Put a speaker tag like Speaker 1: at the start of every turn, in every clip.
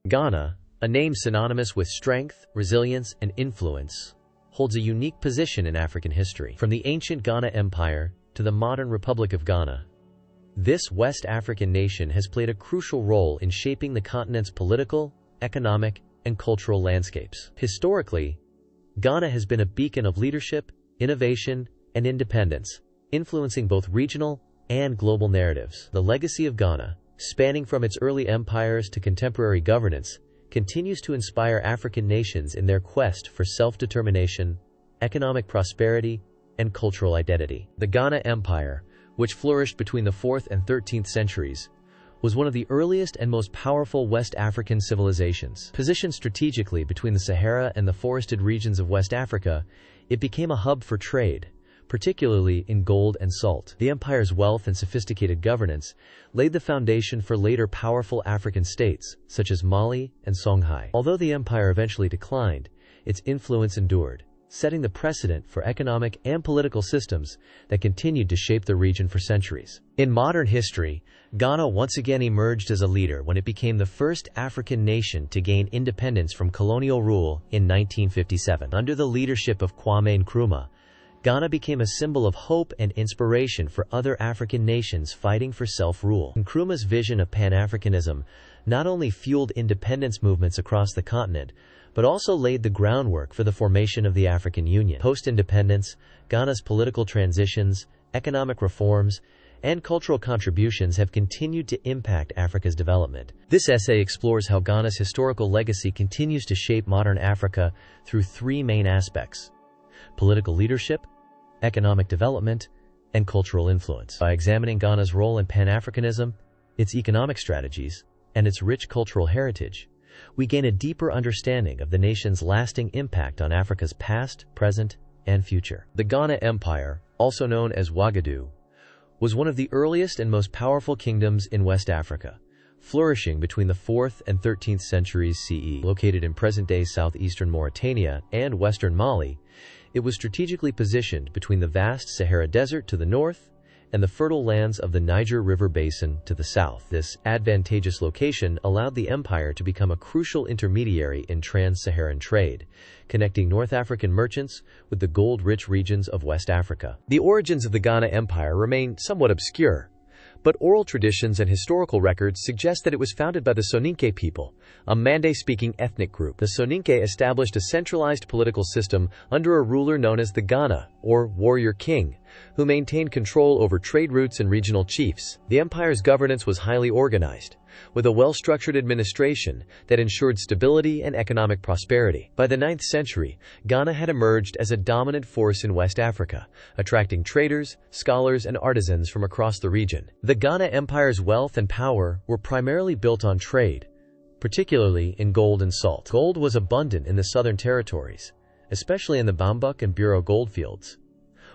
Speaker 1: Ghana, a name synonymous with strength, resilience, and influence, holds a unique position in African history. From the ancient Ghana Empire to the modern Republic of Ghana, this West African nation has played a crucial role in shaping the continent's political, economic, and cultural landscapes. Historically, Ghana has been a beacon of leadership, innovation, and independence, influencing both regional and global narratives. The legacy of Ghana, spanning from its early empires to contemporary governance, continues to inspire African nations in their quest for self-determination, economic prosperity, and cultural identity. The Ghana Empire, which flourished between the 4th and 13th centuries, was one of the earliest and most powerful West African civilizations. Positioned strategically between the Sahara and the forested regions of West Africa, it became a hub for trade, particularly in gold and salt. The empire's wealth and sophisticated governance laid the foundation for later powerful African states, such as Mali and Songhai. Although the empire eventually declined, its influence endured, setting the precedent for economic and political systems that continued to shape the region for centuries. In modern history, Ghana once again emerged as a leader when it became the first African nation to gain independence from colonial rule in 1957. Under the leadership of Kwame Nkrumah, Ghana became a symbol of hope and inspiration for other African nations fighting for self-rule. Nkrumah's vision of Pan-Africanism not only fueled independence movements across the continent, but also laid the groundwork for the formation of the African Union. Post-independence, Ghana's political transitions, economic reforms, and cultural contributions have continued to impact Africa's development. This essay explores how Ghana's historical legacy continues to shape modern Africa through three main aspects: political leadership, economic development, and cultural influence. By examining Ghana's role in Pan-Africanism, its economic strategies, and its rich cultural heritage, we gain a deeper understanding of the nation's lasting impact on Africa's past, present, and future. The Ghana Empire, also known as Ouagadougou, was one of the earliest and most powerful kingdoms in West Africa, flourishing between the 4th and 13th centuries CE. Located in present-day southeastern Mauritania and western Mali, it was strategically positioned between the vast Sahara Desert to the north and the fertile lands of the Niger River Basin to the south. This advantageous location allowed the empire to become a crucial intermediary in trans-Saharan trade, connecting North African merchants with the gold-rich regions of West Africa. The origins of the Ghana Empire remain somewhat obscure, but oral traditions and historical records suggest that it was founded by the Soninke people, a Mande-speaking ethnic group. The Soninke established a centralized political system under a ruler known as the Ghana, or warrior king, who maintained control over trade routes and regional chiefs. The empire's governance was highly organized, with a well-structured administration that ensured stability and economic prosperity. By the 9th century, Ghana had emerged as a dominant force in West Africa, attracting traders, scholars, and artisans from across the region. The Ghana Empire's wealth and power were primarily built on trade, particularly in gold and salt. Gold was abundant in the southern territories, especially in the Bambuk and Bureau goldfields,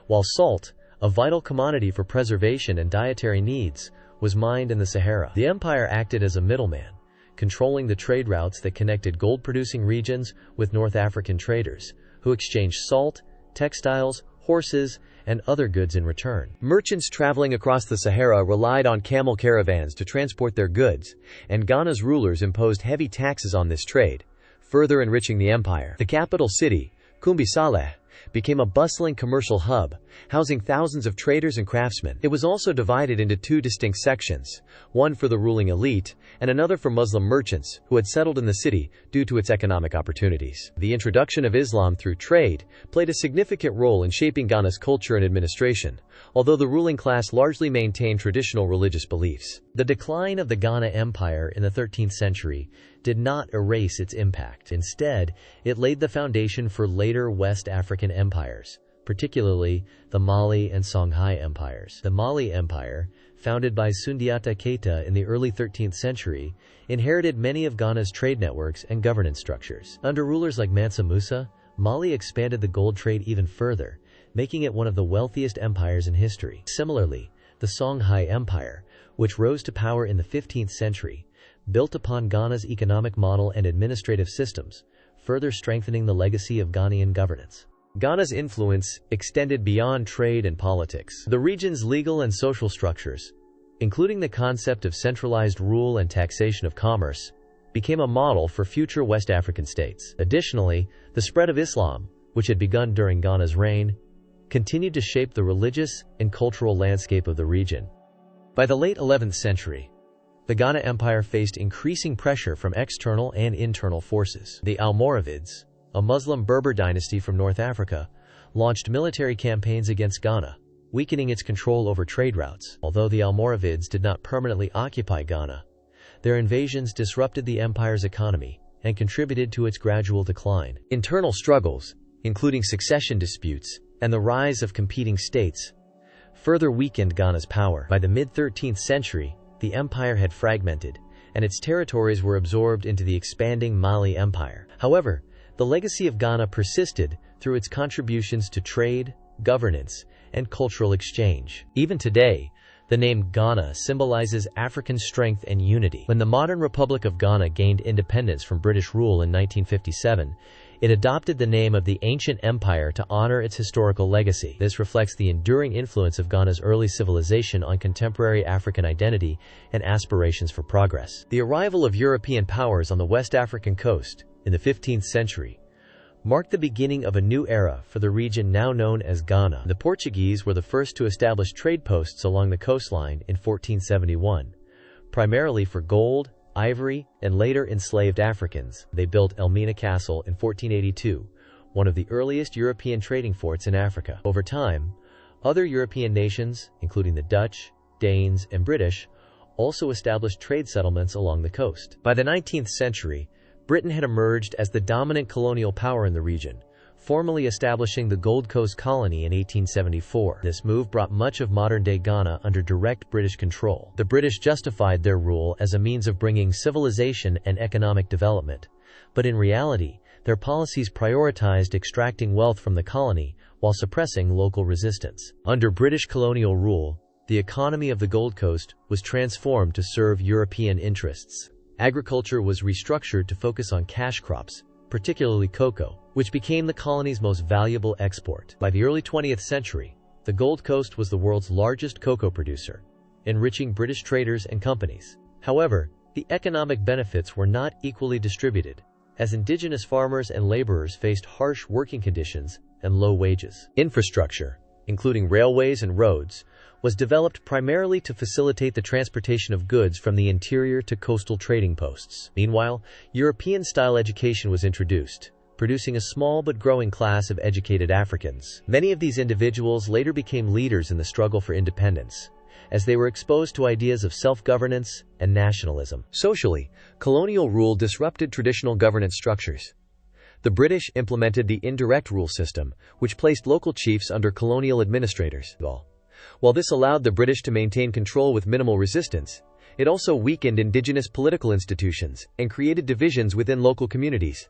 Speaker 1: while salt, a vital commodity for preservation and dietary needs, was mined in the Sahara. The empire acted as a middleman, controlling the trade routes that connected gold-producing regions with North African traders, who exchanged salt, textiles, horses, and other goods in return. Merchants traveling across the Sahara relied on camel caravans to transport their goods, and Ghana's rulers imposed heavy taxes on this trade, further enriching the empire. The capital city, Kumbi Saleh, became a bustling commercial hub, housing thousands of traders and craftsmen. It was also divided into two distinct sections, one for the ruling elite and another for Muslim merchants who had settled in the city due to its economic opportunities. The introduction of Islam through trade played a significant role in shaping Ghana's culture and administration, although the ruling class largely maintained traditional religious beliefs. The decline of the Ghana Empire in the 13th century did not erase its impact. Instead, it laid the foundation for later West African empires, particularly the Mali and Songhai empires. The Mali Empire, founded by Sundiata Keita in the early 13th century, inherited many of Ghana's trade networks and governance structures. Under rulers like Mansa Musa, Mali expanded the gold trade even further, making it one of the wealthiest empires in history. Similarly, the Songhai Empire, which rose to power in the 15th century, built upon Ghana's economic model and administrative systems, further strengthening the legacy of Ghanaian governance. Ghana's influence extended beyond trade and politics. The region's legal and social structures, including the concept of centralized rule and taxation of commerce, became a model for future West African states. Additionally, the spread of Islam, which had begun during Ghana's reign, continued to shape the religious and cultural landscape of the region. By the late 11th century, the Ghana Empire faced increasing pressure from external and internal forces. The Almoravids, a Muslim Berber dynasty from North Africa, launched military campaigns against Ghana, weakening its control over trade routes. Although the Almoravids did not permanently occupy Ghana, their invasions disrupted the empire's economy and contributed to its gradual decline. Internal struggles, including succession disputes and the rise of competing states, further weakened Ghana's power. By the mid-13th century, the empire had fragmented, and its territories were absorbed into the expanding Mali Empire. However, the legacy of Ghana persisted through its contributions to trade, governance, and cultural exchange. Even today, the name Ghana symbolizes African strength and unity. When the modern Republic of Ghana gained independence from British rule in 1957, it adopted the name of the ancient empire to honor its historical legacy. This reflects the enduring influence of Ghana's early civilization on contemporary African identity and aspirations for progress. The arrival of European powers on the West African coast in the 15th century marked the beginning of a new era for the region now known as Ghana. The Portuguese were the first to establish trade posts along the coastline in 1471, primarily for gold, ivory, and later enslaved Africans. They built Elmina Castle in 1482, one of the earliest European trading forts in Africa. Over time, other European nations, including the Dutch, Danes, and British, also established trade settlements along the coast. By the 19th century, Britain had emerged as the dominant colonial power in the region, formally establishing the Gold Coast colony in 1874. This move brought much of modern-day Ghana under direct British control. The British justified their rule as a means of bringing civilization and economic development, but in reality, their policies prioritized extracting wealth from the colony while suppressing local resistance. Under British colonial rule, the economy of the Gold Coast was transformed to serve European interests. Agriculture was restructured to focus on cash crops, particularly cocoa, which became the colony's most valuable export. By the early 20th century, the Gold Coast was the world's largest cocoa producer, enriching British traders and companies. However, the economic benefits were not equally distributed, as indigenous farmers and laborers faced harsh working conditions and low wages. Infrastructure, including railways and roads, was developed primarily to facilitate the transportation of goods from the interior to coastal trading posts. Meanwhile, European-style education was introduced, producing a small but growing class of educated Africans. Many of these individuals later became leaders in the struggle for independence, as they were exposed to ideas of self-governance and nationalism. Socially, colonial rule disrupted traditional governance structures. The British implemented the indirect rule system, which placed local chiefs under colonial administrators. While this allowed the British to maintain control with minimal resistance, it also weakened indigenous political institutions and created divisions within local communities.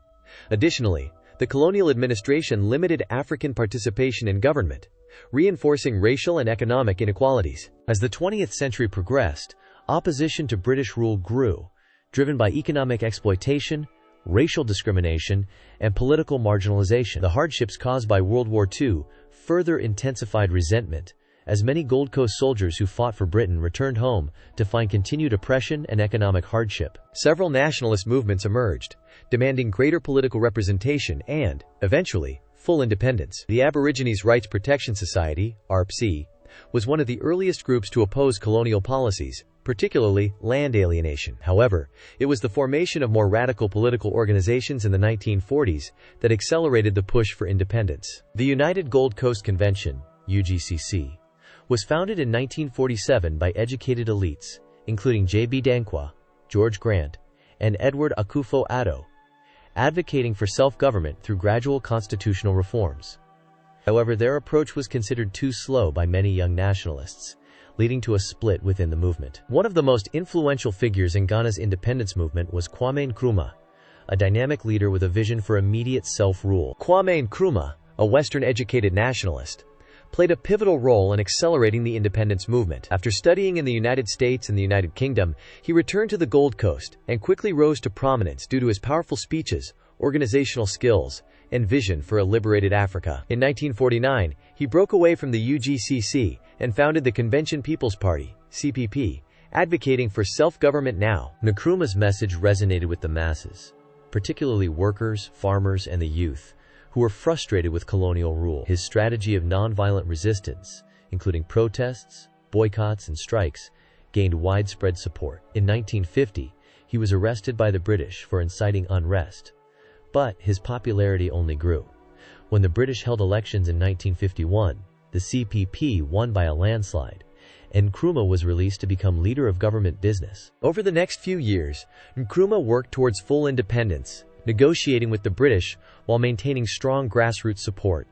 Speaker 1: Additionally, the colonial administration limited African participation in government, reinforcing racial and economic inequalities. As the 20th century progressed, opposition to British rule grew, driven by economic exploitation, racial discrimination, and political marginalization. The hardships caused by World War II further intensified resentment, as many Gold Coast soldiers who fought for Britain returned home to find continued oppression and economic hardship. Several nationalist movements emerged, demanding greater political representation and, eventually, full independence. The Aborigines Rights Protection Society, ARPC, was one of the earliest groups to oppose colonial policies, particularly land alienation. However, it was the formation of more radical political organizations in the 1940s that accelerated the push for independence. The United Gold Coast Convention, UGCC, was founded in 1947 by educated elites, including J.B. Dankwa, George Grant, and Edward Akufo-Addo, advocating for self-government through gradual constitutional reforms. However, their approach was considered too slow by many young nationalists, leading to a split within the movement. One of the most influential figures in Ghana's independence movement was Kwame Nkrumah, a dynamic leader with a vision for immediate self-rule. Kwame Nkrumah, a Western-educated nationalist, played a pivotal role in accelerating the independence movement. After studying in the United States and the United Kingdom, he returned to the Gold Coast and quickly rose to prominence due to his powerful speeches, organizational skills, and vision for a liberated Africa. In 1949, he broke away from the UGCC and founded the Convention People's Party, CPP, advocating for self-government now. Nkrumah's message resonated with the masses, particularly workers, farmers, and the youth, who were frustrated with colonial rule. His strategy of nonviolent resistance, including protests, boycotts, and strikes, gained widespread support. In 1950, he was arrested by the British for inciting unrest, but his popularity only grew. When the British held elections in 1951, the CPP won by a landslide, and Nkrumah was released to become leader of government business. Over the next few years, Nkrumah worked towards full independence, negotiating with the British while maintaining strong grassroots support.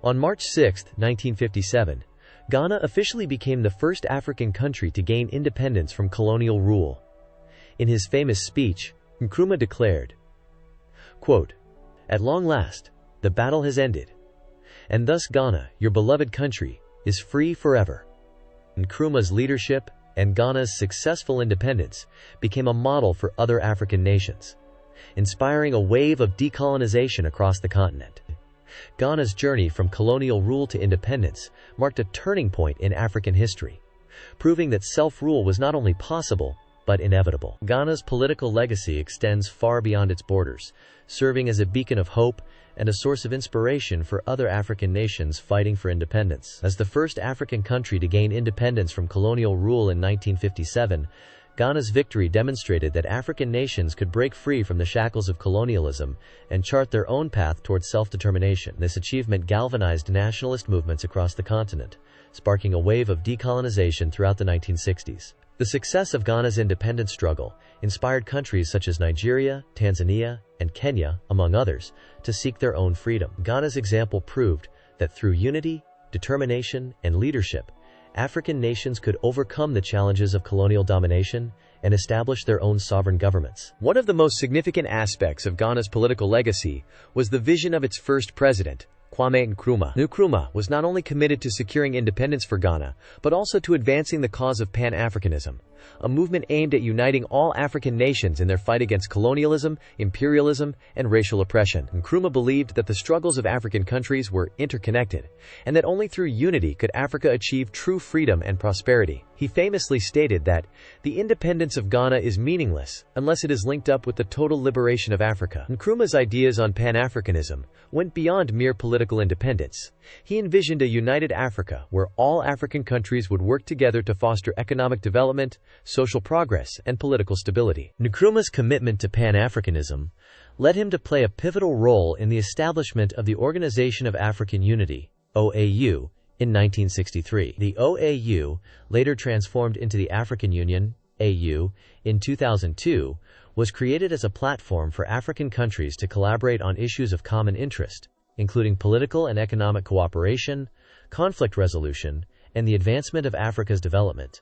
Speaker 1: On March 6, 1957, Ghana officially became the first African country to gain independence from colonial rule. In his famous speech, Nkrumah declared, quote, "At long last, the battle has ended, and thus Ghana, your beloved country, is free forever." Nkrumah's leadership and Ghana's successful independence became a model for other African nations, inspiring a wave of decolonization across the continent. Ghana's journey from colonial rule to independence marked a turning point in African history, proving that self-rule was not only possible, but inevitable. Ghana's political legacy extends far beyond its borders, serving as a beacon of hope and a source of inspiration for other African nations fighting for independence. As the first African country to gain independence from colonial rule in 1957, Ghana's victory demonstrated that African nations could break free from the shackles of colonialism and chart their own path towards self-determination. This achievement galvanized nationalist movements across the continent, sparking a wave of decolonization throughout the 1960s. The success of Ghana's independence struggle inspired countries such as Nigeria, Tanzania, and Kenya, among others, to seek their own freedom. Ghana's example proved that through unity, determination, and leadership, African nations could overcome the challenges of colonial domination and establish their own sovereign governments. One of the most significant aspects of Ghana's political legacy was the vision of its first president, Kwame Nkrumah. Nkrumah was not only committed to securing independence for Ghana, but also to advancing the cause of Pan-Africanism, a movement aimed at uniting all African nations in their fight against colonialism, imperialism, and racial oppression. Nkrumah believed that the struggles of African countries were interconnected, and that only through unity could Africa achieve true freedom and prosperity. He famously stated that the independence of Ghana is meaningless unless it is linked up with the total liberation of Africa. Nkrumah's ideas on Pan-Africanism went beyond mere political independence. He envisioned a united Africa where all African countries would work together to foster economic development, social progress, and political stability. Nkrumah's commitment to Pan-Africanism led him to play a pivotal role in the establishment of the Organization of African Unity, OAU, in 1963. The OAU, later transformed into the African Union, AU, in 2002, was created as a platform for African countries to collaborate on issues of common interest, including political and economic cooperation, conflict resolution, and the advancement of Africa's development.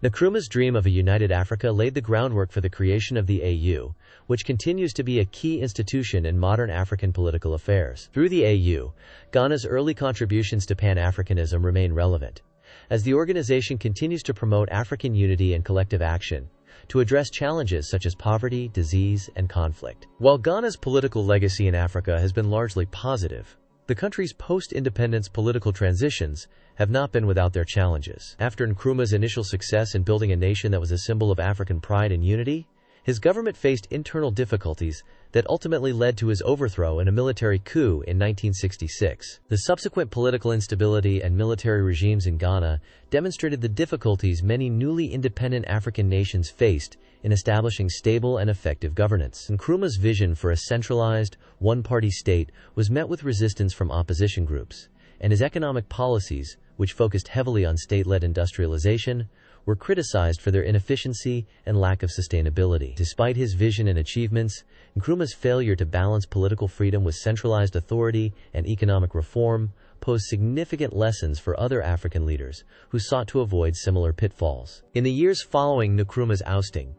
Speaker 1: Nkrumah's dream of a united Africa laid the groundwork for the creation of the AU, which continues to be a key institution in modern African political affairs. Through the AU, Ghana's early contributions to Pan-Africanism remain relevant, as the organization continues to promote African unity and collective action to address challenges such as poverty, disease, and conflict. While Ghana's political legacy in Africa has been largely positive, the country's post-independence political transitions have not been without their challenges. After Nkrumah's initial success in building a nation that was a symbol of African pride and unity, his government faced internal difficulties that ultimately led to his overthrow in a military coup in 1966. The subsequent political instability and military regimes in Ghana demonstrated the difficulties many newly independent African nations faced in establishing stable and effective governance. Nkrumah's vision for a centralized, one-party state was met with resistance from opposition groups, and his economic policies, which focused heavily on state-led industrialization, were criticized for their inefficiency and lack of sustainability. Despite his vision and achievements, Nkrumah's failure to balance political freedom with centralized authority and economic reform posed significant lessons for other African leaders who sought to avoid similar pitfalls. In the years following Nkrumah's ousting,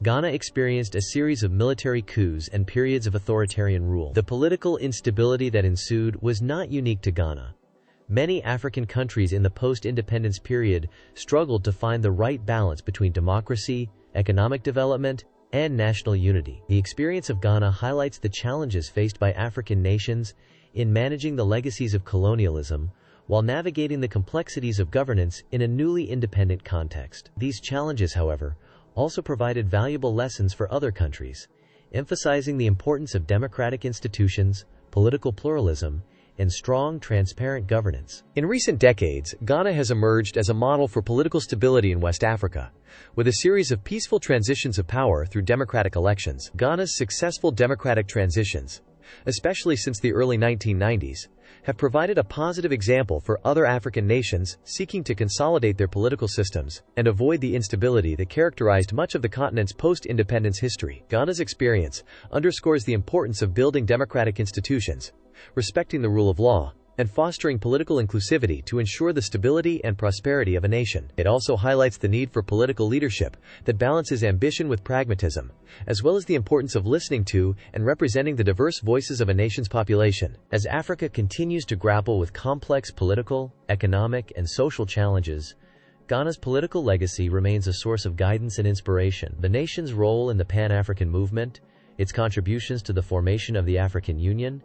Speaker 1: Ghana experienced a series of military coups and periods of authoritarian rule. The political instability that ensued was not unique to Ghana. Many African countries in the post-independence period struggled to find the right balance between democracy, economic development, and national unity. The experience of Ghana highlights the challenges faced by African nations in managing the legacies of colonialism while navigating the complexities of governance in a newly independent context. These challenges, however, also provided valuable lessons for other countries, emphasizing the importance of democratic institutions, political pluralism, and strong, transparent governance. In recent decades, Ghana has emerged as a model for political stability in West Africa, with a series of peaceful transitions of power through democratic elections. Ghana's successful democratic transitions, especially since the early 1990s, have provided a positive example for other African nations seeking to consolidate their political systems and avoid the instability that characterized much of the continent's post-independence history. Ghana's experience underscores the importance of building democratic institutions, respecting the rule of law, and fostering political inclusivity to ensure the stability and prosperity of a nation. It also highlights the need for political leadership that balances ambition with pragmatism, as well as the importance of listening to and representing the diverse voices of a nation's population. As Africa continues to grapple with complex political, economic, and social challenges, Ghana's political legacy remains a source of guidance and inspiration. The nation's role in the Pan-African movement, its contributions to the formation of the African Union,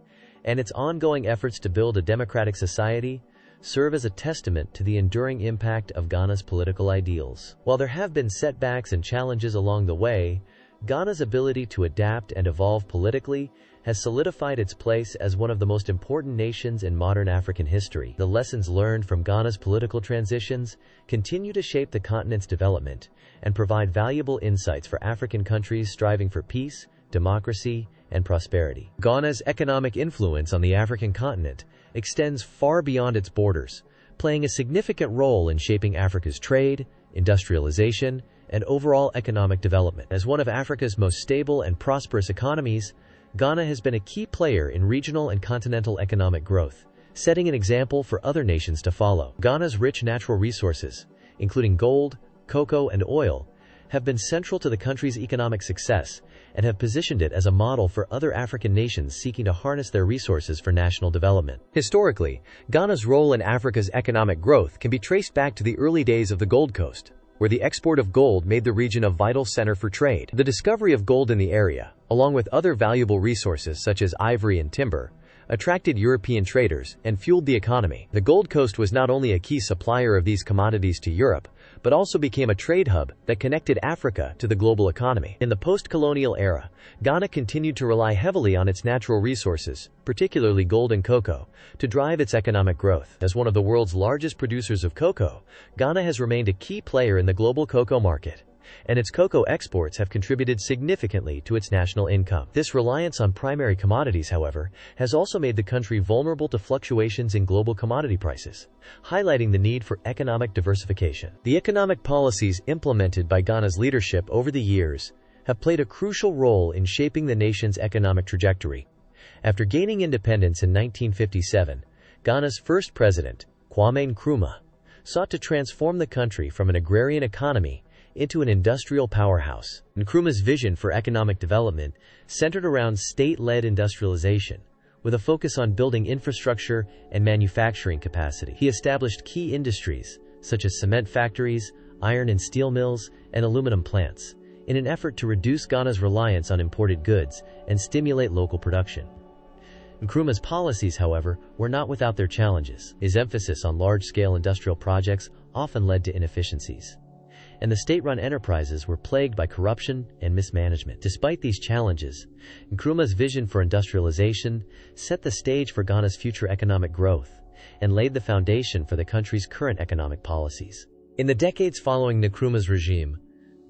Speaker 1: and its ongoing efforts to build a democratic society serve as a testament to the enduring impact of Ghana's political ideals. While there have been setbacks and challenges along the way, Ghana's ability to adapt and evolve politically has solidified its place as one of the most important nations in modern African history. The lessons learned from Ghana's political transitions continue to shape the continent's development and provide valuable insights for African countries striving for peace, democracy, and prosperity. Ghana's economic influence on the African continent extends far beyond its borders, playing a significant role in shaping Africa's trade, industrialization, and overall economic development. As one of Africa's most stable and prosperous economies, Ghana has been a key player in regional and continental economic growth, setting an example for other nations to follow. Ghana's rich natural resources, including gold, cocoa, and oil, have been central to the country's economic success and have positioned it as a model for other African nations seeking to harness their resources for national development. Historically, Ghana's role in Africa's economic growth can be traced back to the early days of the Gold Coast, where the export of gold made the region a vital center for trade. The discovery of gold in the area, along with other valuable resources such as ivory and timber, attracted European traders and fueled the economy. The Gold Coast was not only a key supplier of these commodities to Europe, but also became a trade hub that connected Africa to the global economy. In the post-colonial era, Ghana continued to rely heavily on its natural resources, particularly gold and cocoa, to drive its economic growth. As one of the world's largest producers of cocoa, Ghana has remained a key player in the global cocoa market, and its cocoa exports have contributed significantly to its national income. This reliance on primary commodities, however, has also made the country vulnerable to fluctuations in global commodity prices, highlighting the need for economic diversification. The economic policies implemented by Ghana's leadership over the years have played a crucial role in shaping the nation's economic trajectory. After gaining independence in 1957, Ghana's first president, Kwame Nkrumah, sought to transform the country from an agrarian economy into an industrial powerhouse. Nkrumah's vision for economic development centered around state-led industrialization, with a focus on building infrastructure and manufacturing capacity. He established key industries, such as cement factories, iron and steel mills, and aluminum plants, in an effort to reduce Ghana's reliance on imported goods and stimulate local production. Nkrumah's policies, however, were not without their challenges. His emphasis on large-scale industrial projects often led to inefficiencies, and the state-run enterprises were plagued by corruption and mismanagement. Despite these challenges, Nkrumah's vision for industrialization set the stage for Ghana's future economic growth and laid the foundation for the country's current economic policies. In the decades following Nkrumah's regime,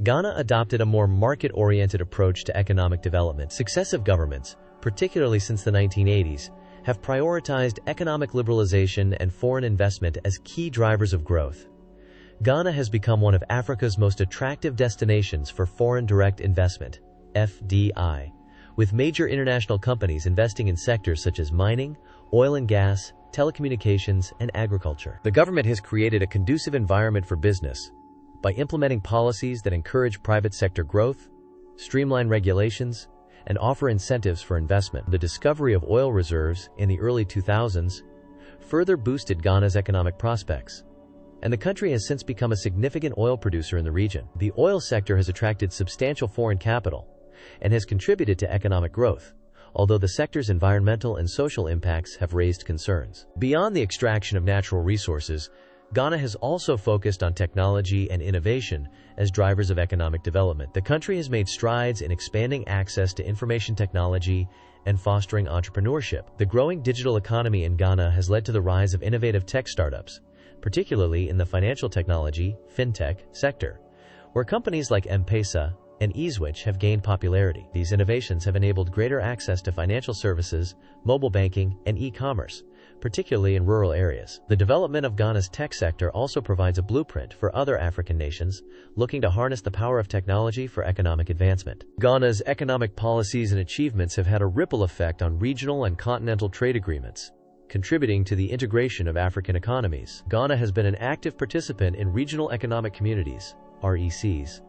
Speaker 1: Ghana adopted a more market-oriented approach to economic development. Successive governments, particularly since the 1980s, have prioritized economic liberalization and foreign investment as key drivers of growth. Ghana has become one of Africa's most attractive destinations for foreign direct investment, FDI, with major international companies investing in sectors such as mining, oil and gas, telecommunications, and agriculture. The government has created a conducive environment for business by implementing policies that encourage private sector growth, streamline regulations, and offer incentives for investment. The discovery of oil reserves in the early 2000s further boosted Ghana's economic prospects, and the country has since become a significant oil producer in the region. The oil sector has attracted substantial foreign capital and has contributed to economic growth, although the sector's environmental and social impacts have raised concerns. Beyond the extraction of natural resources, Ghana has also focused on technology and innovation as drivers of economic development. The country has made strides in expanding access to information technology and fostering entrepreneurship. The growing digital economy in Ghana has led to the rise of innovative tech startups, particularly in the financial technology (fintech) sector, where companies like M-Pesa and eSwitch have gained popularity. These innovations have enabled greater access to financial services, mobile banking, and e-commerce, particularly in rural areas. The development of Ghana's tech sector also provides a blueprint for other African nations looking to harness the power of technology for economic advancement. Ghana's economic policies and achievements have had a ripple effect on regional and continental trade agreements, contributing to the integration of African economies. Ghana has been an active participant in regional economic communities, RECs,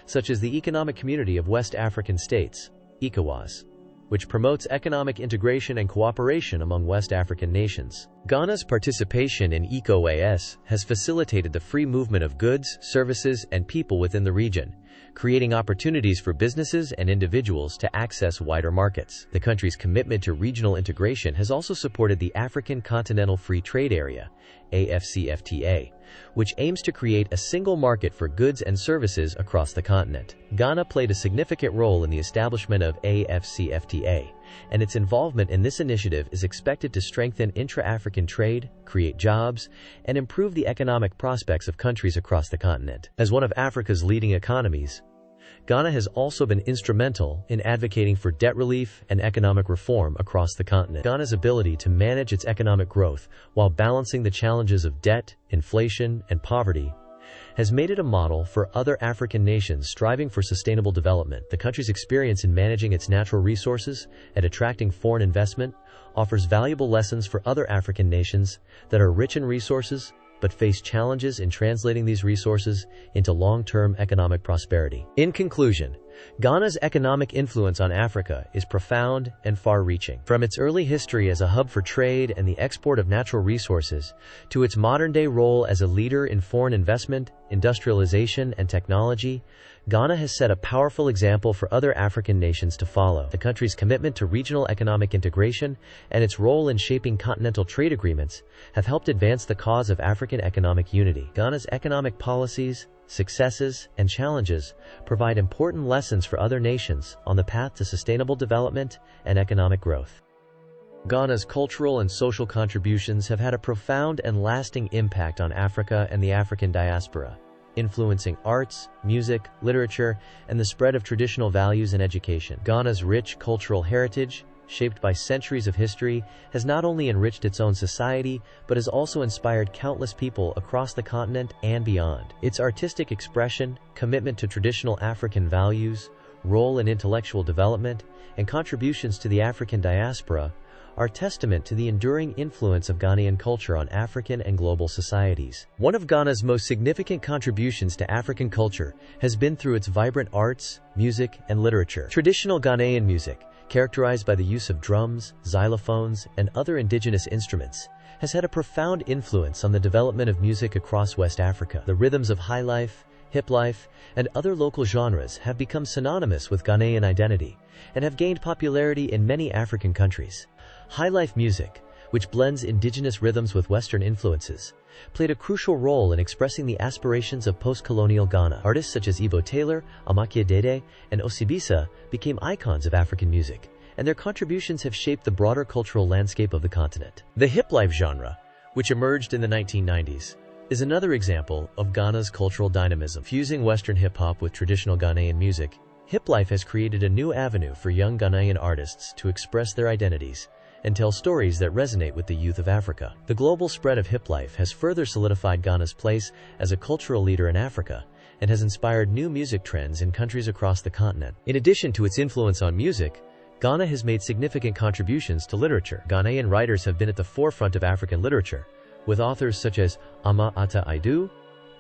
Speaker 1: such as the Economic Community of West African States, ECOWAS, which promotes economic integration and cooperation among West African nations. Ghana's participation in ECOWAS has facilitated the free movement of goods, services, and people within the region, creating opportunities for businesses and individuals to access wider markets. The country's commitment to regional integration has also supported the African Continental Free Trade Area, AFCFTA, which aims to create a single market for goods and services across the continent. Ghana played a significant role in the establishment of AFCFTA, and its involvement in this initiative is expected to strengthen intra-African trade, create jobs, and improve the economic prospects of countries across the continent. As one of Africa's leading economies, Ghana has also been instrumental in advocating for debt relief and economic reform across the continent. Ghana's ability to manage its economic growth while balancing the challenges of debt, inflation, and poverty has made it a model for other African nations striving for sustainable development. The country's experience in managing its natural resources and attracting foreign investment offers valuable lessons for other African nations that are rich in resources but face challenges in translating these resources into long-term economic prosperity. In conclusion, Ghana's economic influence on Africa is profound and far-reaching. From its early history as a hub for trade and the export of natural resources, to its modern-day role as a leader in foreign investment, industrialization, and technology, Ghana has set a powerful example for other African nations to follow. The country's commitment to regional economic integration and its role in shaping continental trade agreements have helped advance the cause of African economic unity. Ghana's economic policies, successes, and challenges provide important lessons for other nations on the path to sustainable development and economic growth. Ghana's cultural and social contributions have had a profound and lasting impact on Africa and the African diaspora, influencing arts, music, literature, and the spread of traditional values and education. Ghana's rich cultural heritage, shaped by centuries of history, has not only enriched its own society, but has also inspired countless people across the continent and beyond. Its artistic expression, commitment to traditional African values, role in intellectual development, and contributions to the African diaspora are testament to the enduring influence of Ghanaian culture on African and global societies. One of Ghana's most significant contributions to African culture has been through its vibrant arts, music, and literature. Traditional Ghanaian music, characterized by the use of drums, xylophones, and other indigenous instruments, has had a profound influence on the development of music across West Africa. The rhythms of highlife, hiplife, and other local genres have become synonymous with Ghanaian identity and have gained popularity in many African countries. Highlife music, which blends indigenous rhythms with Western influences, played a crucial role in expressing the aspirations of post-colonial Ghana. Artists such as Ibo Taylor, Amakia Dede, and Osibisa became icons of African music, and their contributions have shaped the broader cultural landscape of the continent. The hiplife genre, which emerged in the 1990s, is another example of Ghana's cultural dynamism. Fusing Western hip-hop with traditional Ghanaian music, hiplife has created a new avenue for young Ghanaian artists to express their identities and tell stories that resonate with the youth of Africa. The global spread of hiplife has further solidified Ghana's place as a cultural leader in Africa and has inspired new music trends in countries across the continent. In addition to its influence on music, Ghana has made significant contributions to literature. Ghanaian writers have been at the forefront of African literature, with authors such as Ama Ata Aidu,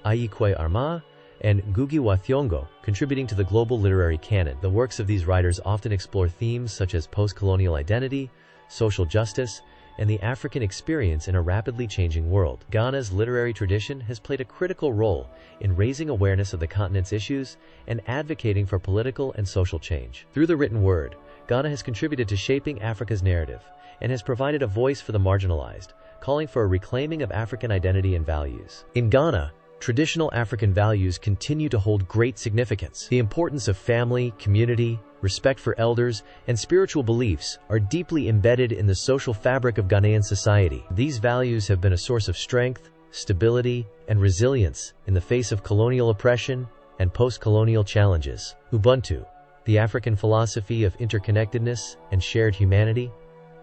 Speaker 1: Ayikwe Arma, and Ngugi wa Thiong'o contributing to the global literary canon. The works of these writers often explore themes such as post-colonial identity, social justice, and the African experience in a rapidly changing world. Ghana's literary tradition has played a critical role in raising awareness of the continent's issues and advocating for political and social change. Through the written word, Ghana has contributed to shaping Africa's narrative and has provided a voice for the marginalized, calling for a reclaiming of African identity and values. In Ghana, traditional African values continue to hold great significance. The importance of family, community, respect for elders, and spiritual beliefs are deeply embedded in the social fabric of Ghanaian society. These values have been a source of strength, stability, and resilience in the face of colonial oppression and post-colonial challenges. Ubuntu, the African philosophy of interconnectedness and shared humanity,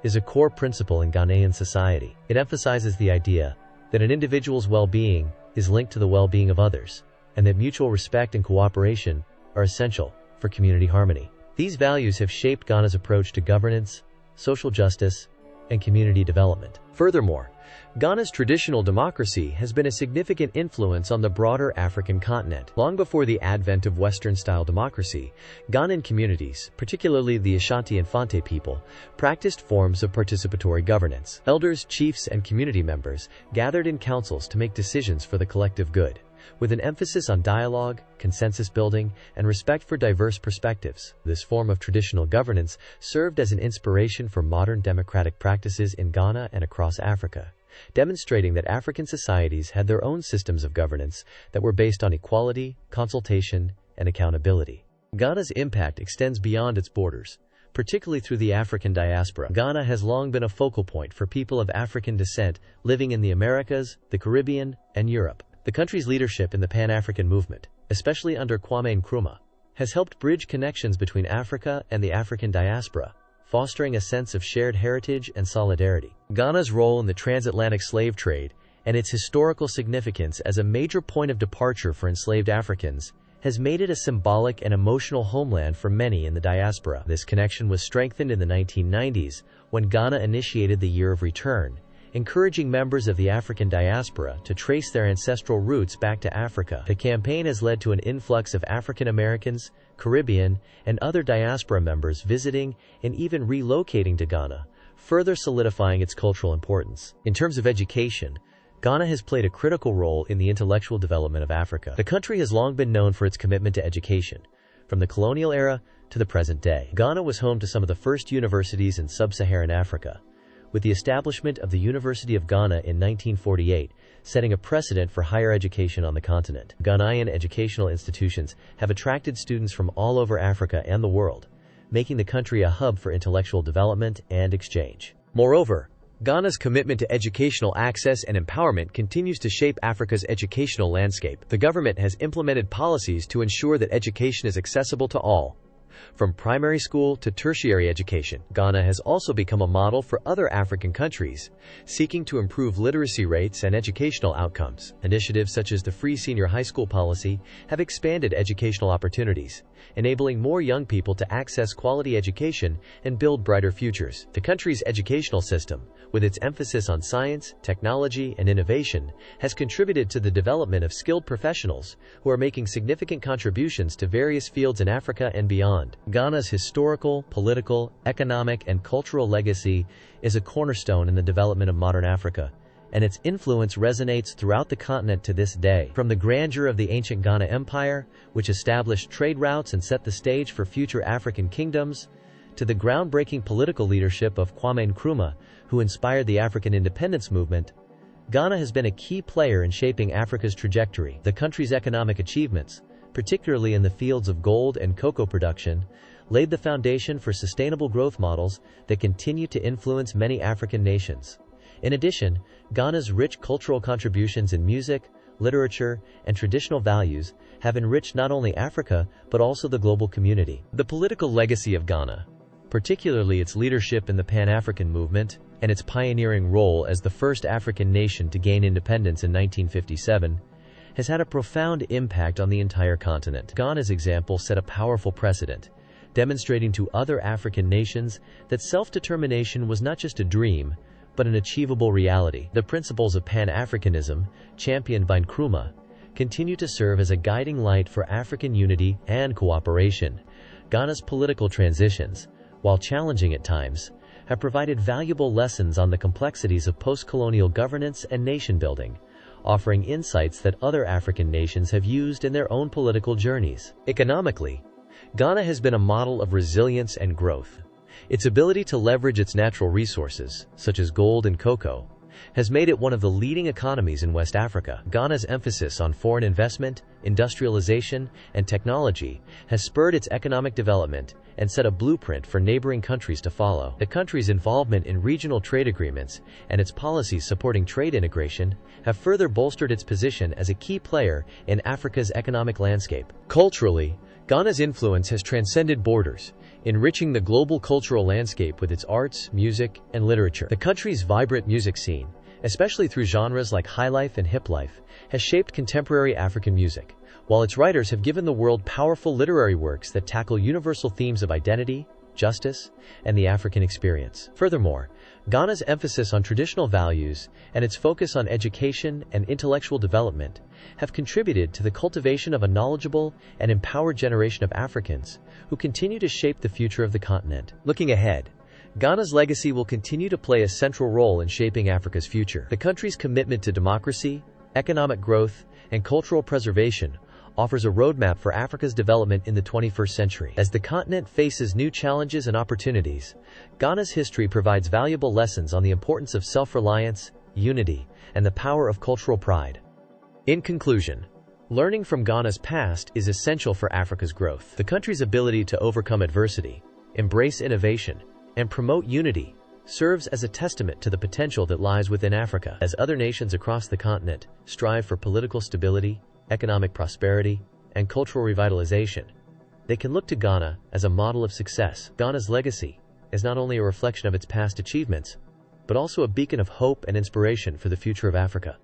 Speaker 1: is a core principle in Ghanaian society. It emphasizes the idea that an individual's well-being is linked to the well-being of others, and that mutual respect and cooperation are essential for community harmony. These values have shaped Ghana's approach to governance, social justice, and community development. Furthermore, Ghana's traditional democracy has been a significant influence on the broader African continent. Long before the advent of Western-style democracy, Ghanaian communities, particularly the Ashanti and Fante people, practiced forms of participatory governance. Elders, chiefs, and community members gathered in councils to make decisions for the collective good, with an emphasis on dialogue, consensus building, and respect for diverse perspectives. This form of traditional governance served as an inspiration for modern democratic practices in Ghana and across Africa, demonstrating that African societies had their own systems of governance that were based on equality, consultation, and accountability. Ghana's impact extends beyond its borders, particularly through the African diaspora. Ghana has long been a focal point for people of African descent living in the Americas, the Caribbean, and Europe. The country's leadership in the Pan-African movement, especially under Kwame Nkrumah, has helped bridge connections between Africa and the African diaspora, fostering a sense of shared heritage and solidarity. Ghana's role in the transatlantic slave trade and its historical significance as a major point of departure for enslaved Africans has made it a symbolic and emotional homeland for many in the diaspora. This connection was strengthened in the 1990s when Ghana initiated the Year of Return, encouraging members of the African diaspora to trace their ancestral roots back to Africa. The campaign has led to an influx of African Americans, Caribbean, and other diaspora members visiting and even relocating to Ghana, further solidifying its cultural importance. In terms of education, Ghana has played a critical role in the intellectual development of Africa. The country has long been known for its commitment to education, from the colonial era to the present day. Ghana was home to some of the first universities in sub-Saharan Africa, with the establishment of the University of Ghana in 1948, setting a precedent for higher education on the continent. Ghanaian educational institutions have attracted students from all over Africa and the world, making the country a hub for intellectual development and exchange. Moreover, Ghana's commitment to educational access and empowerment continues to shape Africa's educational landscape. The government has implemented policies to ensure that education is accessible to all, from primary school to tertiary education. Ghana has also become a model for other African countries, seeking to improve literacy rates and educational outcomes. Initiatives such as the Free Senior High School policy have expanded educational opportunities, enabling more young people to access quality education and build brighter futures. The country's educational system, with its emphasis on science, technology, and innovation, has contributed to the development of skilled professionals who are making significant contributions to various fields in Africa and beyond. Ghana's historical, political, economic, and cultural legacy is a cornerstone in the development of modern Africa, and its influence resonates throughout the continent to this day. From the grandeur of the ancient Ghana Empire, which established trade routes and set the stage for future African kingdoms, to the groundbreaking political leadership of Kwame Nkrumah, who inspired the African independence movement, Ghana has been a key player in shaping Africa's trajectory. The country's economic achievements, particularly in the fields of gold and cocoa production, laid the foundation for sustainable growth models that continue to influence many African nations. In addition, Ghana's rich cultural contributions in music, literature, and traditional values have enriched not only Africa but also the global community. The political legacy of Ghana, particularly its leadership in the Pan-African movement and its pioneering role as the first African nation to gain independence in 1957, has had a profound impact on the entire continent. Ghana's example set a powerful precedent, demonstrating to other African nations that self-determination was not just a dream, but an achievable reality. The principles of Pan-Africanism, championed by Nkrumah, continue to serve as a guiding light for African unity and cooperation. Ghana's political transitions, while challenging at times, have provided valuable lessons on the complexities of post-colonial governance and nation-building, offering insights that other African nations have used in their own political journeys. Economically, Ghana has been a model of resilience and growth. Its ability to leverage its natural resources, such as gold and cocoa, has made it one of the leading economies in West Africa. Ghana's emphasis on foreign investment, industrialization, and technology has spurred its economic development and set a blueprint for neighboring countries to follow. The country's involvement in regional trade agreements and its policies supporting trade integration have further bolstered its position as a key player in Africa's economic landscape. Culturally, Ghana's influence has transcended borders, enriching the global cultural landscape with its arts, music, and literature. The country's vibrant music scene, especially through genres like highlife and hiplife, has shaped contemporary African music, while its writers have given the world powerful literary works that tackle universal themes of identity, justice, and the African experience. Furthermore, Ghana's emphasis on traditional values and its focus on education and intellectual development have contributed to the cultivation of a knowledgeable and empowered generation of Africans who continue to shape the future of the continent. Looking ahead, Ghana's legacy will continue to play a central role in shaping Africa's future. The country's commitment to democracy, economic growth, and cultural preservation offers a roadmap for Africa's development in the 21st century. As the continent faces new challenges and opportunities, Ghana's history provides valuable lessons on the importance of self-reliance, unity, and the power of cultural pride. In conclusion, learning from Ghana's past is essential for Africa's growth. The country's ability to overcome adversity, embrace innovation, and promote unity serves as a testament to the potential that lies within Africa. As other nations across the continent strive for political stability, economic prosperity, and cultural revitalization, they can look to Ghana as a model of success. Ghana's legacy is not only a reflection of its past achievements, but also a beacon of hope and inspiration for the future of Africa.